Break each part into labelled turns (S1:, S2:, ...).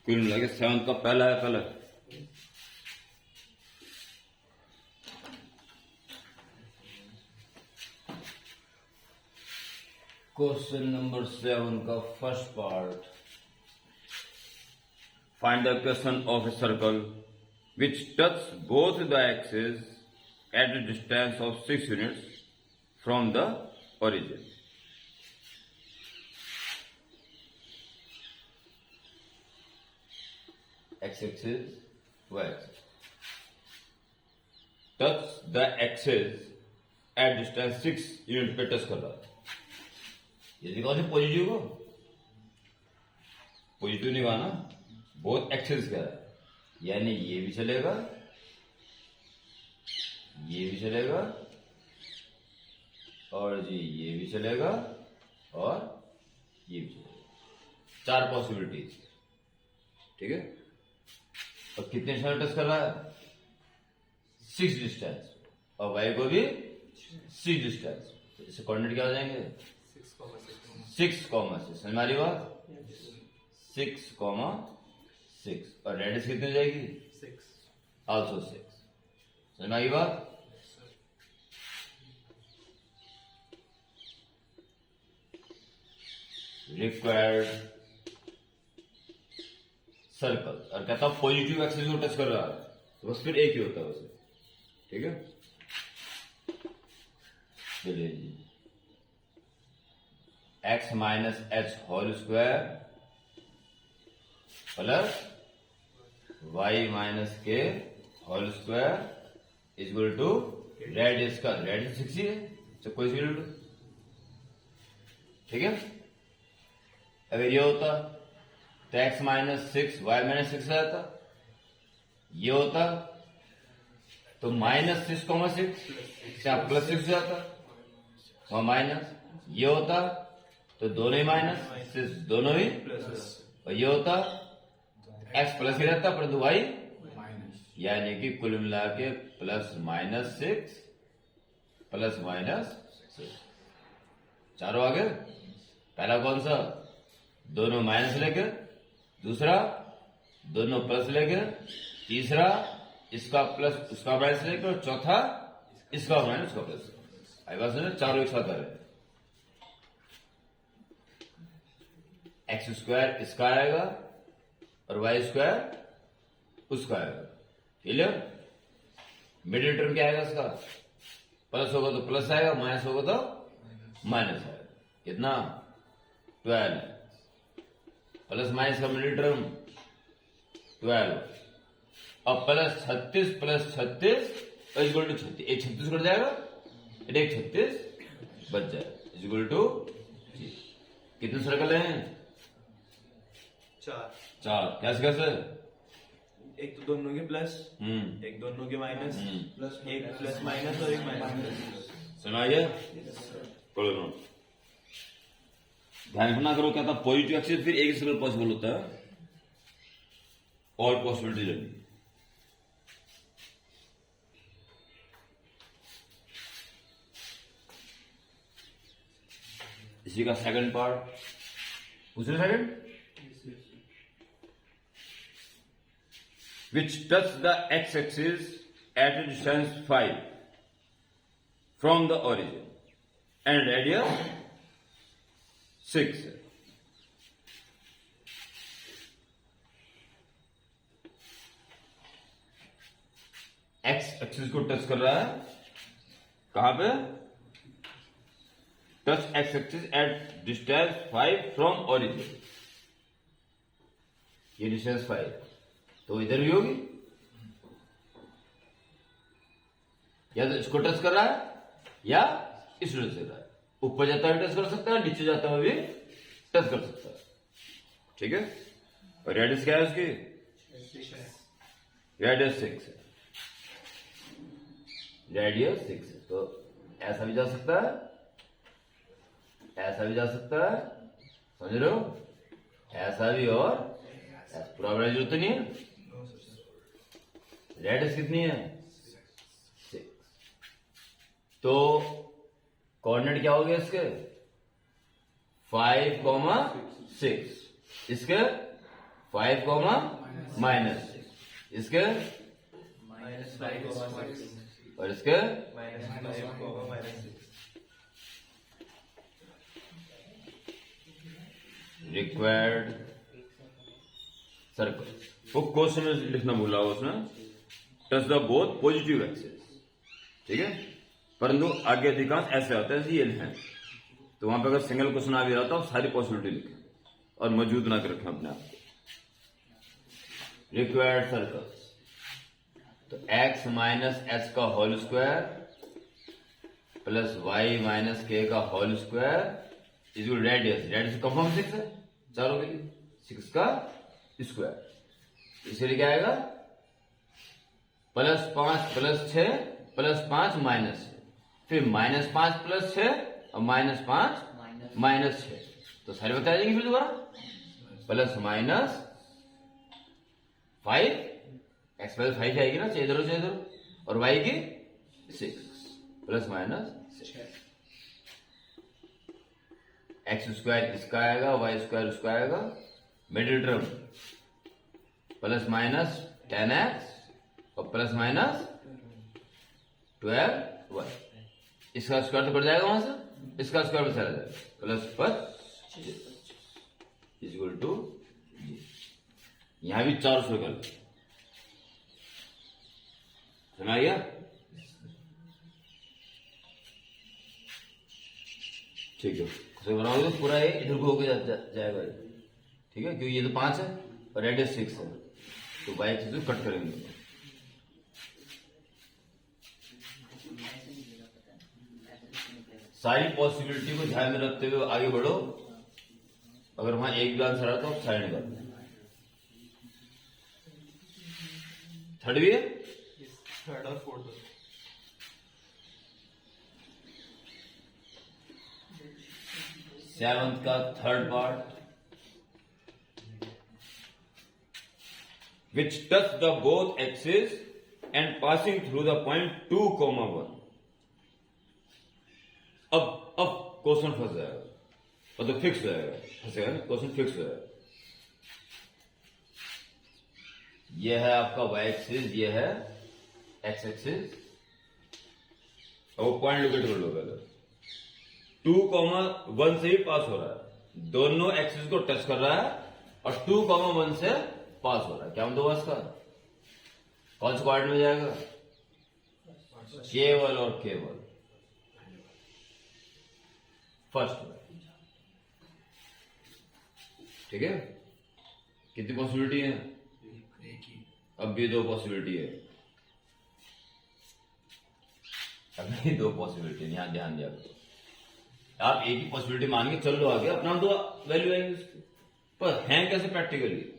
S1: कुल मिला के 7 का पहला है कलर। क्वेश्चन नंबर 7 का first part, find the equation of a circle which touch both the axes at a distance of 6 units from the origin. X-axis, Y-axis. Touch the axis at distance 6 unit पे touch कर रहा है। ये कौन सी positive को? Positive नहीं कहा ना, बोथ एक्सेस कह रहा है, यानी ये भी चलेगा, ये भी चलेगा, और जी ये भी चलेगा, और ये भी चलेगा। 4 पॉसिबिलिटीज, ठीक है। और कितने समय टच कर रहा है? 6 डिस्टेंस, और वाई को भी 6 डिस्टेंस। तो इससे कोऑर्डिनेट क्या हो जाएंगे? 6, समझ मारी बात? 6, और रेडियस कितनी हो जाएगी?
S2: 6
S1: ऑल्सो 6। समझ में आई बात? रिक्वायर्ड सर्कल, और कहता हूं पॉजिटिव एक्सिस को टच कर रहा है तो बस फिर एक ही होता है उसे, ठीक है। चलिए जी, x minus h whole square plus y minus k whole square equal to radius का, रेडियस 6 ही है, तो कोई सी लो, ठीक है। अगर ये होता तो x माइनस 6 y माइनस 6 आ जाता, ये होता तो माइनस 6,6 क्या प्लस 6 जाता, और माइनस, ये होता तो दोनों ही माइनस, 6 दोनों ही
S2: प्लस,
S1: और ये होता x प्लस ही रहता परंतु y
S2: माइनस,
S1: यानी कि कुल मिला के प्लस माइनस 6 प्लस माइनस 6, चारों आगे। पहला कौन सा? दोनों माइनस लेके, दूसरा दोनों प्लस लेके, तीसरा इसका प्लस उसका माइनस लेके, और चौथा इसका माइनस उसका प्लस। आई बात समझे? चारों एक साथ आ रहे, एक्स स्क्वायर इसका आएगा और वाई स्क्वायर उसका आएगा, क्लियर। मिडिल टर्म क्या आएगा इसका? प्लस होगा तो प्लस आएगा, माइनस होगा तो माइनस आएगा। कितना? 12, प्लस माइनस का मिडिल टर्म 12, और प्लस 36 इक्वल टू 36, एक 36 कट जाएगा, एक 36 बच जाए इक्वल टू। कितने सर्कल हैं? 4। कैसे?
S2: एक तो दोनों के प्लस, एक दोनों के माइनस, एक प्लस माइनस और एक माइनस।
S1: समझ आ गया? पढ़ो नोट, ध्यान रखना। करो क्या था? पॉजिटिव एक्सिस फिर एक सर्कल पॉसिबल होता है, ऑल पॉसिबिलिटी रही। इसी का सेकंड पार्ट, दूसरे second, which touch the x-axis at a distance 5 from the origin and radius 6. x-axis को टच कर रहा है, कहां पे? Touch x-axis at distance 5 from origin, ये डिस्टेंस 5 तो इधर भी होगी, या तो इसको टच कर रहा है या इसको टच कर रहा है। ऊपर जाता हुआ टच कर सकता है, नीचे जाता हुआ भी टच कर सकता है, ठीक है। और रेडियस क्या है उसकी? रेडियस 6 है, रेडियस 6 है। तो ऐसा भी जा सकता है, ऐसा भी जा सकता है, समझ रहे हो? ऐसा भी और ऐसा। पूरा बड़ा जरूरत नहीं है। रेडियस कितनी है? 6। तो कोऑर्डिनेट क्या हो गया इसके? 5, 6, इसके 5 कॉमा माइनस, इसके
S2: माइनस 5
S1: और इसके
S2: माइनस 5 माइनस 6।
S1: Required circle. वो क्वेश्चन में लिखना भूला हो उसमें, touch the both positive axes, ठीक है, परंतु आगे अधिकांश ऐसे होता है ये लिखें, तो वहां पे अगर सिंगल क्वेश्चन आ भी रहा था सारी पॉसिबिलिटी लिखें और मौजूद ना कर रखें अपने आप को। रिक्वायर्ड सर्कल, तो x माइनस एच का whole square plus y minus K का whole square is radius, radius confirm 6 है चारों के लिए, 6 का स्क्वायर, इसलिए क्या आएगा +5 + 6 +5 -6, फिर -5 + 6 और -5 -6, तो सारे बता देंगे फिर दोबारा, प्लस माइनस 5, x + 5 आएगी ना, चाहे इधर हो चाहे इधर, और y की 6 ±6, x² इसका आएगा, y² उसका आएगा, मिडिल टर्म ±10x और ±12y, इसका स्क्वायर तो बढ़ जाएगा वहां से, इसका स्क्वायर भी चला जाएगा, +25 इक्वल टू, यहां भी 4 सर्कल, समझ आ गया? ठीक है, तो बनाओगे तो पूरा ये इधर को होकर जाएगा, ठीक है, क्योंकि ये तो 5 है और रेडियस 6 है, तो बाई चीज कट करेंगे। सारी पॉसिबिलिटी को ध्यान में रखते हुए आगे बढ़ो, अगर वहां एक भी आंसर आता तो साइड कर, थर्ड भी है,
S2: थर्ड और फोर्थ,
S1: सेवंथ का third part, which touch the both axes and passing through the point 2,1। अब क्वेश्चन फंस जाएगा, मतलब फिक्स हो जाएगा, फंसेगा ना, क्वेश्चन फिक्स हो जाएगा। यह है आपका y एक्सिस, यह है x एक्सिस, और वो पॉइंट लोकेट कर लो पहले, 2,1 से ही पास हो रहा है, दोनों एक्सिस को टच कर रहा है और 2,1 से पास हो रहा है, क्या मतलब हुआ इसका, कौन से क्वाड्रेंट में जाएगा, केवल और केवल फर्स्ट, ठीक है। कितनी पॉसिबिलिटी है, अब भी 2 पॉसिबिलिटी है, अभी 2 पॉसिबिलिटी, यहां ध्यान दिया करो, आप एक ही पॉसिबिलिटी मान के चल लो आगे, अपना 2 वैल्यू आएंगे उसकी, पर है कैसे प्रैक्टिकली,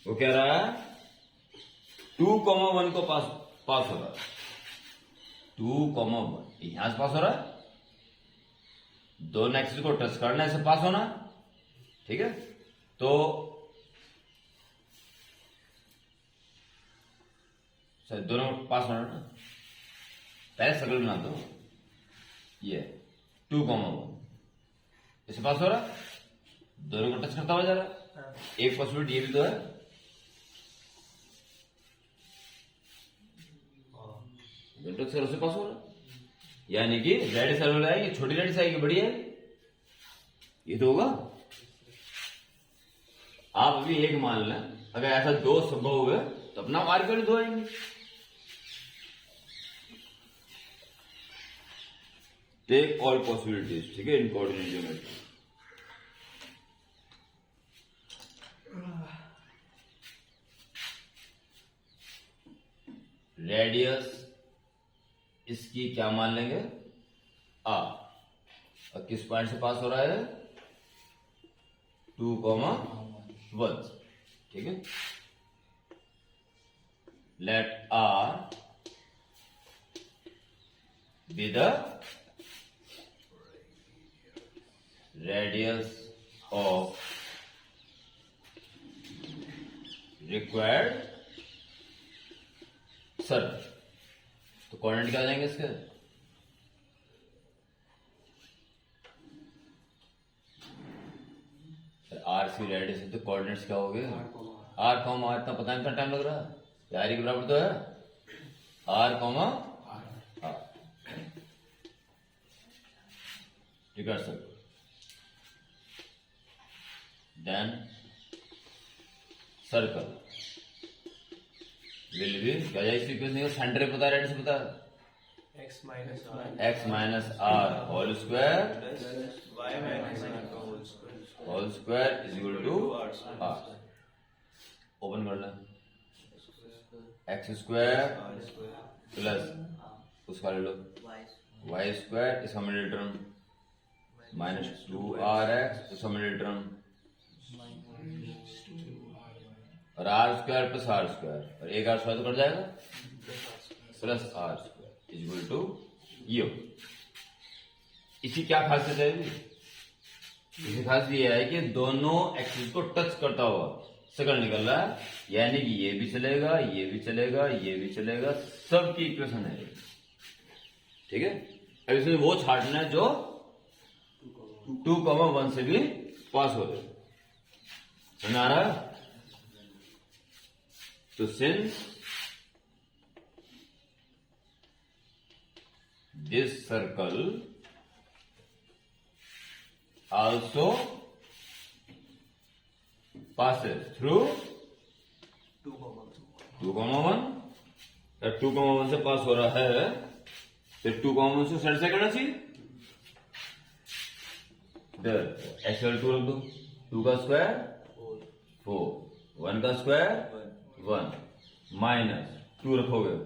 S1: वो कह रहा है 2,1 को पास हो रहा है, 2,1 यहां से पास हो रहा है, दोनों एक्सिस को टच करना, ऐसे पास होना, ठीक है, तो सर दोनों पास होना ना, पहले सर्कल बना दो, ये 2,1 इसे पास हो रहा, दोनों को टच करता हुआ जा रहा, एक पॉसिबिलिटी ये भी तो है, टच से उसे पास हो रहा, यानी कि रेडियस सर्कल आएगी, छोटी रेडियस आएगी, बड़ी है, ये तो होगा। आप अभी एक मान लें, अगर ऐसा 2 संभव हुए तो अपना मार्क कर 2 आएंगे, टेक ऑल पॉसिबिलिटीज, ठीक है, इन कोऑर्डिनेट ज्योमेट्री। रेडियस इसकी क्या मान लेंगे, और किस पॉइंट से पास हो रहा है, 2,1, ठीक है, let R be the radius of required circle, तो कोऑर्डिनेट क्या आ जाएंगे इसके, R की रेडियस है तो कोऑर्डिनेट्स क्या हो गए, आर कॉमा आर, इतना पता नहीं, इतना टाइम लग रहा है, आर के बराबर तो है आर कॉमा आर, ठीक है sir. Then circle will be क्या जाए, इस इक्वेशन का सेंटर पता है, रेडियस पता है,
S2: x minus r
S1: x minus R whole square
S2: plus y minus r का whole square
S1: whole square is equal to
S2: r square.
S1: R. Open कर लें, X square
S2: r square
S1: plus उसका ले लो वाई स्क्वायर, इसका middle term minus 2rx, इसका middle term, और R square plus R square, और एक आर स्क्वायर तो कट जाएगा, plus R square is equal to ये। इसकी क्या खासियत है, इसकी खासियत ये है कि दोनों एक्सिस को टच करता हुआ सर्कल निकल रहा है, यानी कि ये भी चलेगा, ये भी चलेगा, ये भी चलेगा, सबकी इक्वेशन है, ठीक है। अब इसमें वो छाटना है जो 2,1 से भी पास हो रहे, समझ आ रहा है। तो since this circle also passes through 2,1, 2,1 से पास हो रहा है, फिर 2,1 से साइड से करना चाहिए, एक्चुअल 2 रख दो, 2 का स्क्वायर 4, 1 का स्क्वायर 1, माइनस 2 रखोगे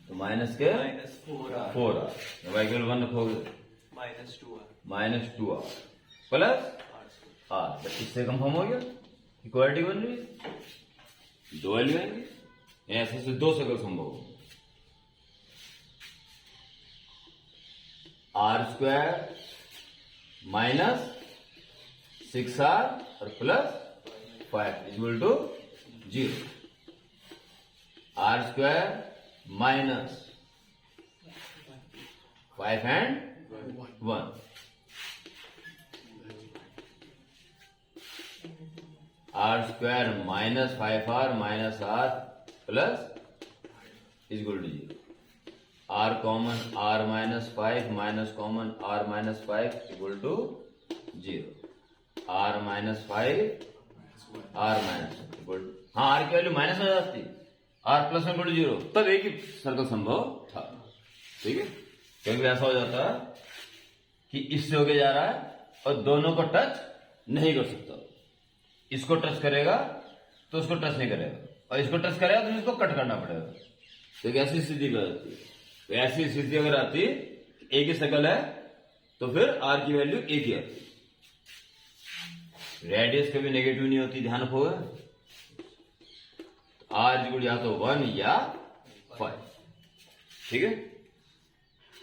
S1: तो माइनस के
S2: minus 4r
S1: 4r, Y equal 1 रखोगे
S2: minus 2r
S1: minus 2r plus
S2: r square.
S1: R, इससे कंफर्म हो गया, इक्वालिटी बन रही है, दो वैल्यू आएंगे, ऐसे से दो सर्कल संभव हो, आर स्क्वायर माइनस 6r और plus 5 equal to 0, R square minus 5 and 1, R square minus 5r minus r plus is equal to 0, R common r minus 5 minus common r minus 5 equal to 0, r minus 5 r minus equal to, हाँ r की value minus हो जाती, r plus में equal to 0, तब एक ही circle संभव था, ठीक है। क्योंकि ऐसा हो जाता है कि इससे होके जा रहा है और दोनों को टच नहीं कर सकता, इसको टच करेगा तो उसको टच नहीं करेगा, और इसको टच करेगा तो इसको कट करना पड़ेगा, तो एक ऐसी स्थिति बन जाती है। तो ऐसी स्थिति अगर आती, एक ही सर्कल है तो फिर आर की वैल्यू एक ही आती, रेडियस कभी नेगेटिव नहीं होती, ध्यान रखोगे, आर इक्वल या तो 1 या 5, ठीक है।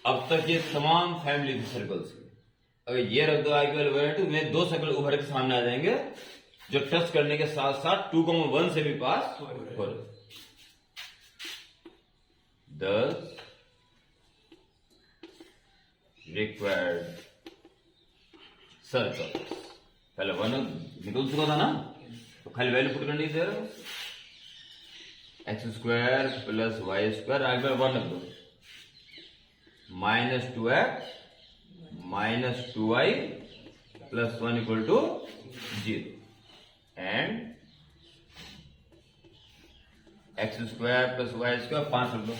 S1: अब तक ये तमाम फैमिली सर्कल्स, अगर ये रख दो आई इक्वल 1 में दो सर्कल उभर के सामने आ जाएंगे जो टच करने के साथ साथ 2,1 से भी पास हो रहे, thus required सर्कल, पहले 1 निकल चुका था ना, तो खाली वैल्यू पुट करनी दे रहे, X square plus Y square, आगे 1 रख दो, minus 2x minus 2y plus 1 equal to 0, and X square plus Y square 5 रख दो,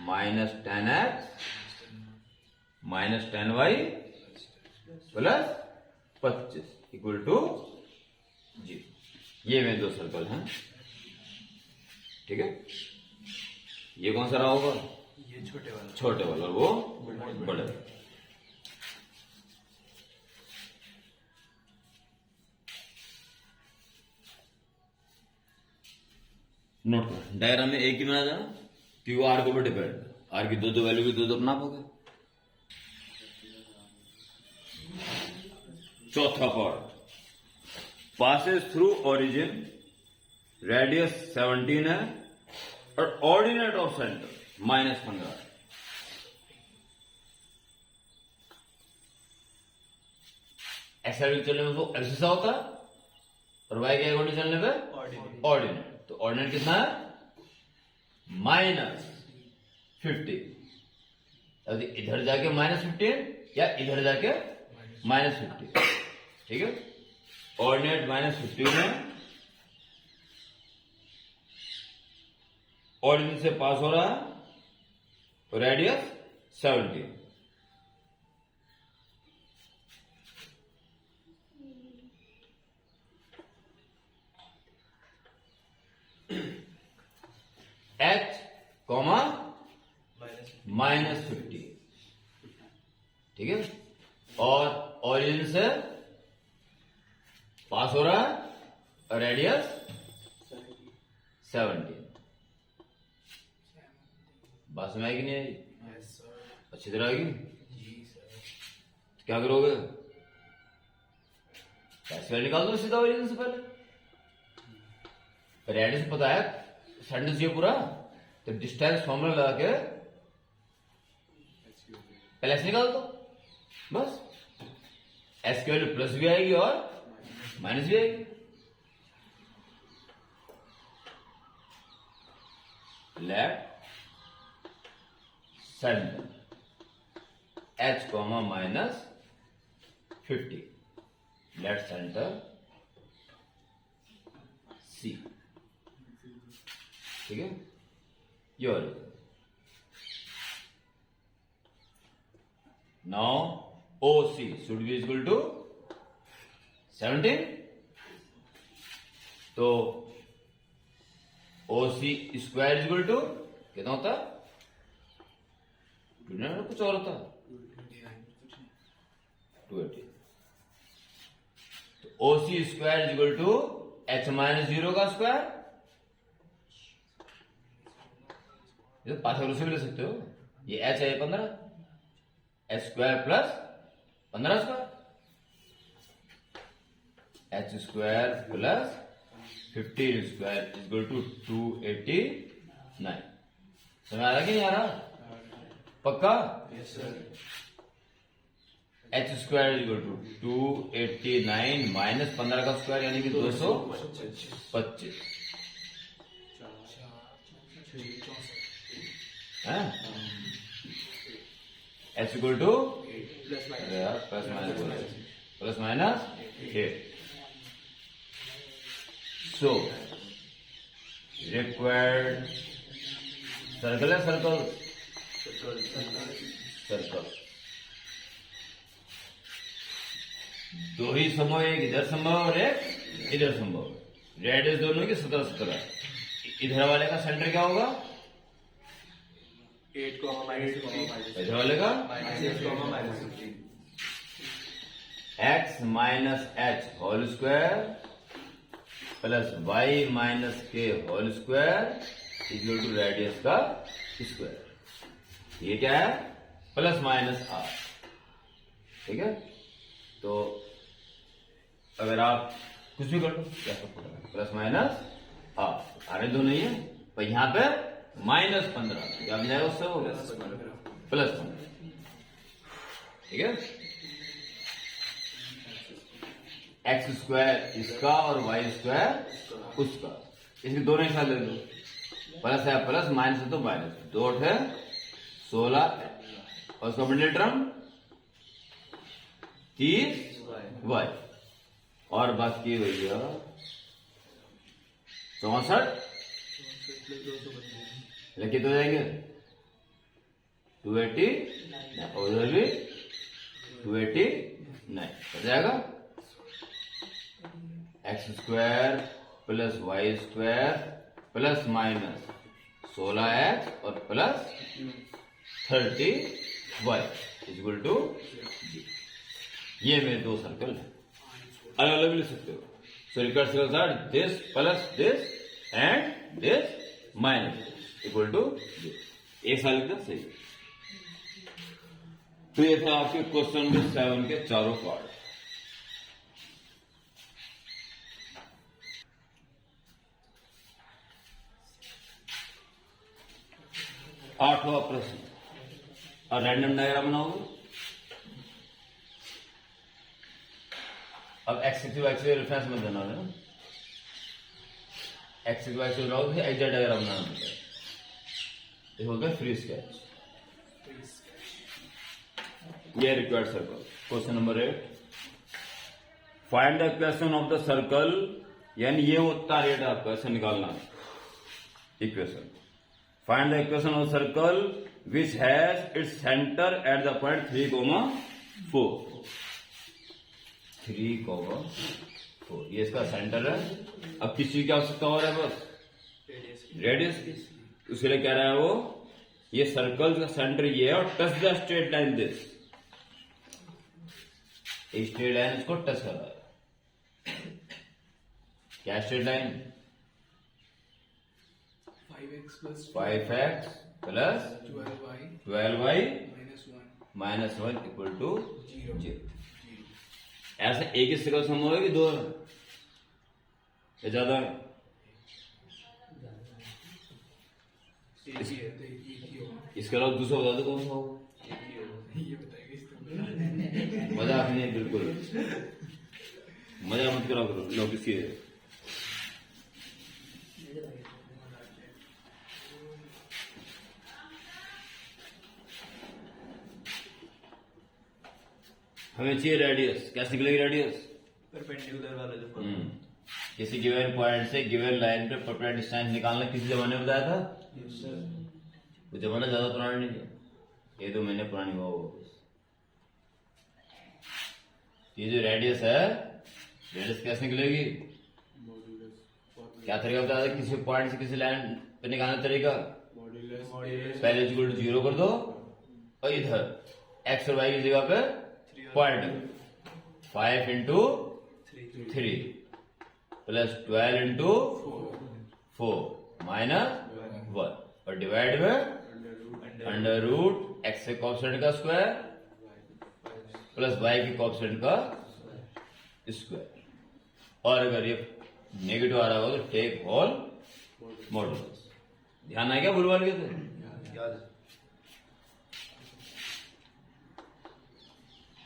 S1: minus 10x minus 10y plus 25 equal to 0, ये मेरे दो सर्कल हैं, ठीक है। ये कौन सा रहा होगा,
S2: ये छोटे वाला,
S1: छोटे वाला, और वो बड़े। नोट कर, डायग्राम में एक ही बना जाना कि वो आर के ऊपर डिपेंड, आर की दो वैल्यू की दो नाप हो गए। चौथा part, passes through origin, radius 17 है और ऑर्डिनेट ऑफ सेंटर -15 है। एक्स साइड चलने में उसको एब्सिसा होता है और वाई के अकॉर्डिंग चलने पे
S2: ऑर्डिनेट।
S1: ऑर्डिनेट। तो ऑर्डिनेट कितना है? -50। अब इधर जाके -15 या इधर जाके -50, ठीक है। ऑर्डिनेट -15 है, ऑर्डिनेट से पास हो रहा है, रेडियस 70। H, -50, ठीक है। और ओरिजिन से पास हो रहा है, रेडियस 70। बात समझ आएगी नहीं आएगी? अच्छी तरह आएगी। तो क्या करोगे? कैसे निकाल दो सीधा ओरिजिन से पहले। रेडियस पता है सेंटेंस ये पूरा, तो डिस्टेंस फॉर्मूला लगा के पहले ऐसे निकाल दो बस। एस की वैल्यू प्लस भी आएगी और माइनस भी आएगी। Let center H, -50, let center C, ठीक है। Your now OC should be equal to 17। तो OC स्क्वायर इक्वल टू कितना होता है? 29, कुछ और होता है 280। तो OC square equal to H -0 का स्क्वायर। ये तो 5 से भी ले सकते हो। ये H है 15, H square plus 15 square, H square plus 15 square equal to 289। समझ आ रहा कि नहीं आ रहा? पक्का?
S2: Yes sir.
S1: H square equal to 289 माइनस 15 का स्क्वायर यानी कि 225 है। H equal to plus minus 8। So required circle है, सर्कल सर्कल दो ही संभव, एक इधर संभव और एक इधर संभव। रेडियस दोनों की 17। इधर वाले का सेंटर क्या होगा?
S2: 8, -50,
S1: इधर वाले का
S2: -50।
S1: x minus h whole square plus y minus k whole square equal to radius का स्क्वायर। ये क्या है? प्लस माइनस आर, ठीक है। तो अगर आप कुछ भी कर लो, क्या प्लस माइनस आर, आने दो नहीं है पर यहां पे -15 क्या बन जाएगा? उससे होगा प्लस 15, ठीक है। एक्स स्क्वायर इसका और वाई स्क्वायर उसका, इसके दोनों एक साथ ले लो। प्लस है प्लस, माइनस है तो माइनस। 2 है 16 और उसका मिडिल टर्म 30 वाई और बाकी भैया 64। लेकिन तो जाएंगे 280 और उधर भी 289 हो जाएगा। X square plus Y square plus minus 16x और प्लस 30y इक्वल टू, ये मेरे दो सर्कल है, अलग अलग लिख सकते हो। So required circles are this plus this and this minus equal to this. एक साल लिखना सही। तो ये था आपके क्वेश्चन नंबर 7 के चारों पार्ट। 8वां प्रश्न, और रैंडम डायग्राम बनाओगे। एक्स एक्स रेफरेंस में देना है ना, एक्स एक्स लगाओ फिर एग्जैक्ट डायग्राम बनाना पड़ता है, ये हो गया फ्री स्केच। ये required circle. Question number 8, find the equation of the circle, यानी ये होता रेट आपका ऐसे निकालना equation. Find the equation of circle which has its centre at the point 3,4। 3,4 ये इसका सेंटर है। अब किस चीज की आवश्यकता हो रहा है? बस रेडियस की। उसके लिए कह रहा है वो, ये सर्कल का सेंटर ये है और touch the straight line this, straight line इसको टच कर रहा है। क्या straight line? 5x plus 12y minus 1 equal to 0। ऐसा एक ही सर्कल संभव है कि दो है? या ज्यादा है? इसके अलावा दूसरा बता दो कौन सा होगा? मजाक नहीं, बिल्कुल मजा मत करा करो लोग किसी। हमें चाहिए रेडियस। कैसे निकलेगी रेडियस?
S2: परपेंडिकुलर वाला जो
S1: किसी गिवन पॉइंट से गिवन लाइन पे परपेंडिकुलर डिस्टेंस निकालना किसी जमाने में बताया था? वो जमाना ज्यादा पुराना नहीं है, ये तो मैंने पुरानी हुआ वो। ये जो रेडियस है, रेडियस कैसे निकलेगी? क्या तरीका बताया था? किसी पॉइंट से किसी लाइन पे निकालना तरीका, पहले इक्वल टू 0 कर दो और इधर एक्स और वाई की जगह पे point 5 into 3 plus 12 into 4 minus 1 और डिवाइड में अंडर रूट एक्स के कोएफिशिएंट का स्क्वायर प्लस वाई के कोएफिशिएंट का स्क्वायर। और अगर ये नेगेटिव आ रहा होगा तो टेक होल मॉडुलस। ध्यान आएगा भूलवाल के थे?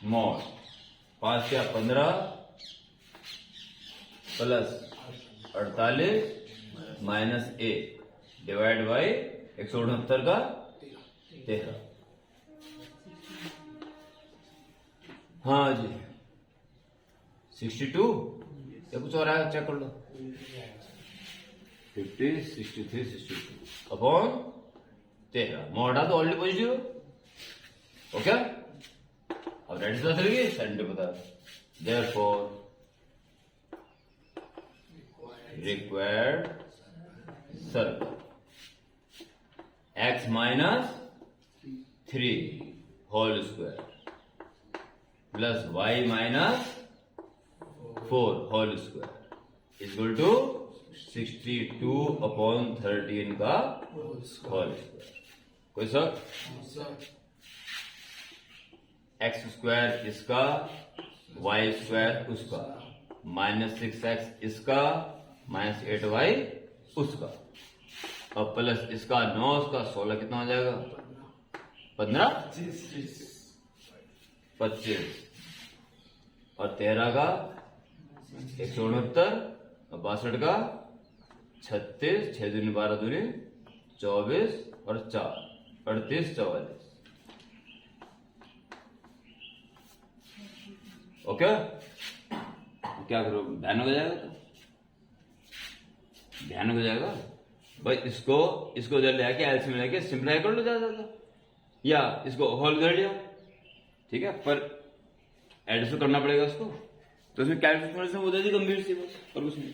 S1: मॉड 5 क्या 15 प्लस 48 माइनस 1 डिवाइड बाई 169 का 13। हाँ जी 62 या कुछ और आया चेक कर लो। 50 63 62 अपॉन 13 मॉडा तो ऑलरेडी पॉजिटिव। ओके अब रेडियस पता चल गई, सेंटर पता। Therefore required circle x minus 3 whole square plus y minus 4 whole square equal to 62 upon 13 का होल स्क्वायर। कोई शक? एक्स स्क्वायर इसका, वाई स्क्वायर उसका, माइनस 6x इसका, माइनस 8y उसका, और प्लस इसका 9 उसका 16 कितना हो जाएगा? 15 25 और 13 का 169 और 62 का 36 6 दूनी 12 दूनी 24 और 4 38 44। ओके क्या करो? ध्यान हो जाएगा तो ध्यान हो जाएगा भाई। इसको इधर ले आके एलसीएम लेके सिंप्लाई कर लो ज्यादा, या इसको होल कर लिया, ठीक है, पर एडिशन करना पड़ेगा उसको। तो उसमें कैलकुलेशन हो जाती गंभीर सी बस, और कुछ नहीं।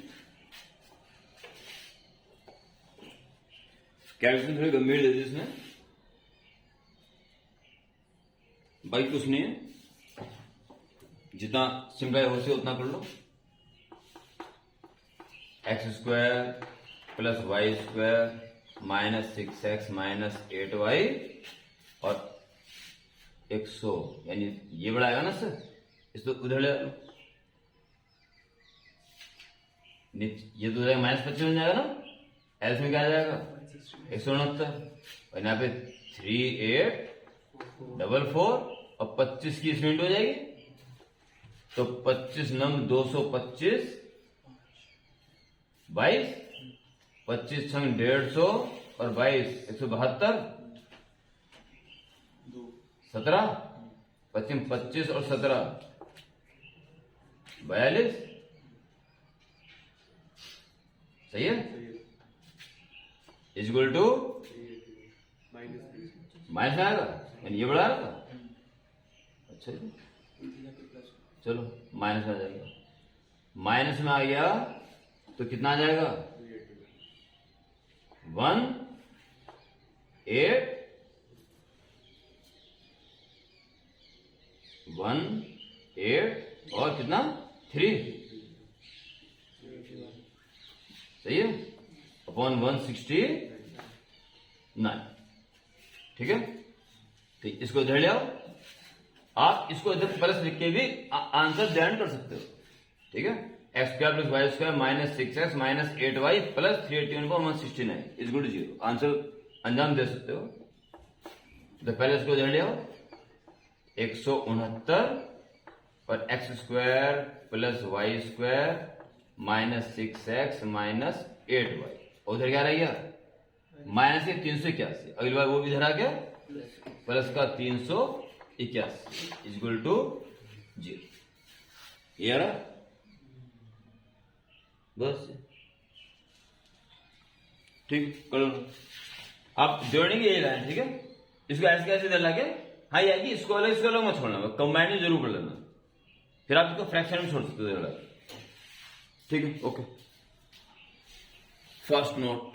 S1: कैलकुलेशन थोड़ी गंभीर दे दी इसमें भाई, कुछ नहीं है, जितना सिंप्लाई हो सके उतना कर लो। X square plus Y square minus 6x minus 8y और 100, यानी ये बड़ा आएगा ना सर, इसको उधर ले लो, ये तो जाएगा माइनस 25 बन जाएगा ना, एल्स में क्या आ जाएगा 169 और यहाँ पे 3844 और 25 की स्पीड हो जाएगी तो 25 नंग 225 22, 25 छंग 150 और 22 172, 17, 25 और 17 42, सही है। इक्वल टू माइनस में आएगा, यानी ये बढ़ा रहा था। अच्छा जी, चलो माइनस में आ जाएगा। माइनस में आ गया तो कितना आ जाएगा? 1 8 1 8 और कितना 3, सही है, अपॉन 169। ठीक है, ठीक, इसको इधर ले आओ। आप इसको इधर प्लस लिख के भी आंसर जनरेट कर सकते हो। ठीक है, X square plus Y square minus 6x minus 8y plus 381/169 is good 0। Answer अंजाम दे सकते हो। तो पहले इसको इधर ले आओ, 169 और X square plus Y square minus 6x minus 8y, उधर क्या रह गया? माइनस के 381, अगली बार वो भी इधर आ गया, प्लस का 381 इक्वल टू 0। ये आ रहा बस, ठीक, कर लो। आप जोड़ने की यही लाइन, ठीक है। इसको ऐसे कैसे इधर लाके, हाँ ये आएगी, इसको अलग मत छोड़ना, कंबाइंड जरूर कर लेना, फिर आप इसको फ्रैक्शन में छोड़ सकते हो। ठीक है, ओके। First note